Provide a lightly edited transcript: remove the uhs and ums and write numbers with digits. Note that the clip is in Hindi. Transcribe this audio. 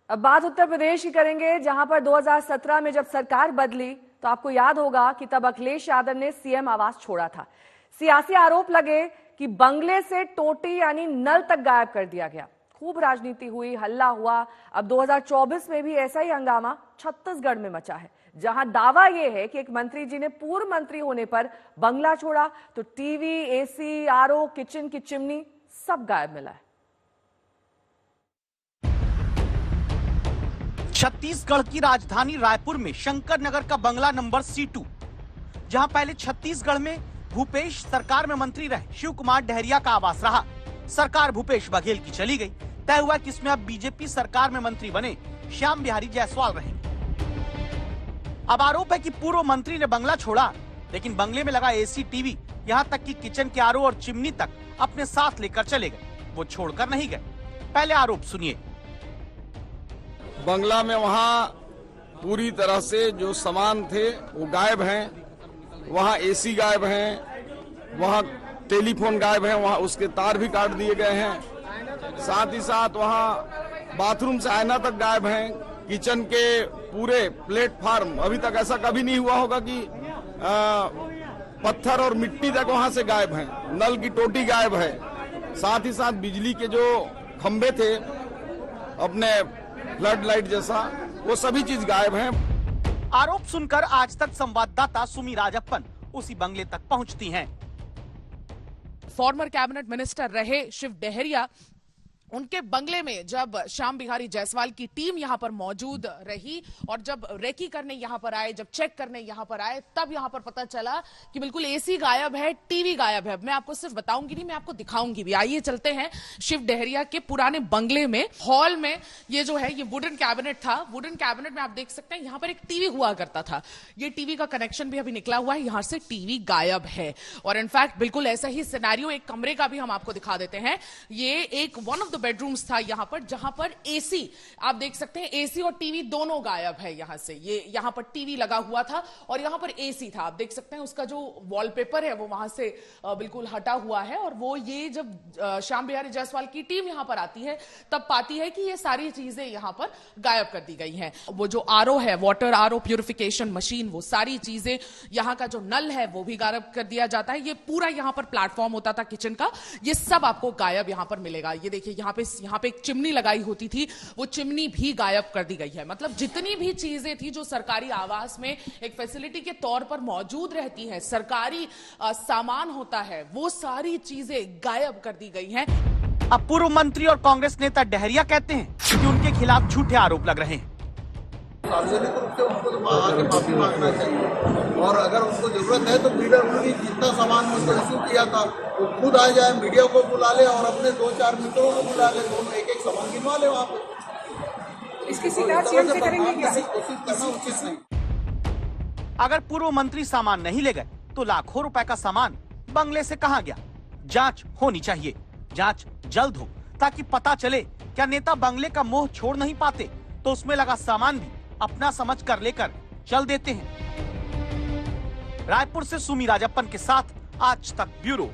अब बात उत्तर प्रदेश की करेंगे, जहां पर 2017 में जब सरकार बदली तो आपको याद होगा कि तब अखिलेश यादव ने सीएम आवास छोड़ा था। सियासी आरोप लगे कि बंगले से टोटी यानी नल तक गायब कर दिया गया। खूब राजनीति हुई, हल्ला हुआ। अब 2024 में भी ऐसा ही हंगामा छत्तीसगढ़ में मचा है, जहां दावा यह है कि एक मंत्री जी ने पूर्व मंत्री होने पर बंगला छोड़ा तो टीवी, एसी, आरओ, किचन की चिमनी सब गायब मिला है। छत्तीसगढ़ की राजधानी रायपुर में शंकर नगर का बंगला नंबर C2, जहां पहले छत्तीसगढ़ में भूपेश सरकार में मंत्री रहे शिव कुमार डहरिया का आवास रहा। सरकार भूपेश बघेल की चली गई। तय हुआ कि इसमें अब बीजेपी सरकार में मंत्री बने श्याम बिहारी जायसवाल रहेंगे। अब आरोप है कि पूर्व मंत्री ने बंगला छोड़ा, लेकिन बंगले में लगा एसी, टीवी, यहाँ तक कि किचन के आरओ और चिमनी तक अपने साथ लेकर चले गए। वो छोड़कर नहीं गए। पहले आरोप सुनिए। बंगला में वहाँ पूरी तरह से जो सामान थे वो गायब हैं। वहाँ एसी गायब हैं, वहाँ टेलीफोन गायब है, वहाँ उसके तार भी काट दिए गए हैं। साथ ही साथ वहाँ बाथरूम से आईना तक गायब हैं। किचन के पूरे प्लेटफार्म, अभी तक ऐसा कभी नहीं हुआ होगा कि पत्थर और मिट्टी तक वहाँ से गायब हैं। नल की टोटी गायब है। साथ ही साथ बिजली के जो खंभे थे अपने फ्लड लाइट जैसा, वो सभी चीज गायब हैं। आरोप सुनकर आज तक संवाददाता सुमी राजप्पन उसी बंगले तक पहुंचती हैं। फॉर्मर कैबिनेट मिनिस्टर रहे शिव डहरिया, उनके बंगले में जब श्याम बिहारी जायसवाल की टीम यहां पर मौजूद रही और जब रेकी करने यहां पर आए, जब चेक करने यहां पर आए, तब यहां पर पता चला कि बिल्कुल एसी गायब है, टीवी गायब है। मैं आपको सिर्फ बताऊंगी नहीं, मैं आपको दिखाऊंगी भी। आइए चलते हैं शिव डहरिया के पुराने बंगले में। हॉल में ये जो है, ये वुडन कैबिनेट था। वुडन कैबिनेट में आप देख सकते हैं यहां पर एक टीवी हुआ करता था। ये टीवी का कनेक्शन भी अभी निकला हुआ है, यहां से टीवी गायब है। और इनफैक्ट बिल्कुल ऐसा ही सिनेरियो एक कमरे का भी हम आपको दिखा देते हैं। ये एक वन ऑफ बेडरूम्स था यहां पर, जहां पर एसी आप देख सकते हैं, एसी और टीवी दोनों गायब है यहां से। ये यहां पर टीवी लगा हुआ था और यहां पर एसी था। आप देख सकते हैं उसका जो वॉलपेपर है वो वहां से बिल्कुल हटा हुआ है। और वो ये जब श्याम बिहारी जायसवाल की टीम यहां पर आती है तब पाती है कि ये सारी चीजें यहां पर गायब कर दी गई हैं। वो जो आरओ है, वाटर आरओ प्यूरिफिकेशन मशीन, वो सारी चीजें, यहां का जो नल है वो भी गायब कर दिया जाता है। ये पूरा यहां पर प्लेटफॉर्म होता था किचन का, ये सब आपको गायब यहां पर मिलेगा। ये देखिए यहां पे एक चिमनी लगाई होती थी, वो चिमनी भी गायब कर दी गई है। मतलब जितनी भी चीजें थी जो सरकारी आवास में एक फैसिलिटी के तौर पर मौजूद रहती हैं, सरकारी सामान होता है, वो सारी चीजें गायब कर दी गई हैं। अब पूर्व मंत्री और कांग्रेस नेता डहरिया कहते हैं कि उनके खिलाफ झूठे आरोप लग रहे हैं। सार्वजनिक रूप से उनको तो आके माफी मांगना चाहिए, और अगर उनको जरूरत है तो मीडिया उन्होंने जितना सामान मुझको इशू किया था वो खुद आ जाए, मीडिया को बुला ले और अपने 2-4 मित्रों को बुला ले, दोनों एक सामान गिनवा ले वहाँ पे। इसकी शिकायत सीएम से करेंगे क्या? कोशिश करना उचित नहीं। अगर पूर्व मंत्री सामान नहीं ले गए तो लाखों रुपए का सामान बंगले से कहां गया? जांच होनी चाहिए। जांच जल्द हो ताकि पता चले क्या नेता बंगले का मोह छोड़ नहीं पाते तो उसमें लगा सामान भी अपना समझ कर लेकर चल देते हैं। रायपुर से सुमी राजप्पन के साथ आज तक ब्यूरो।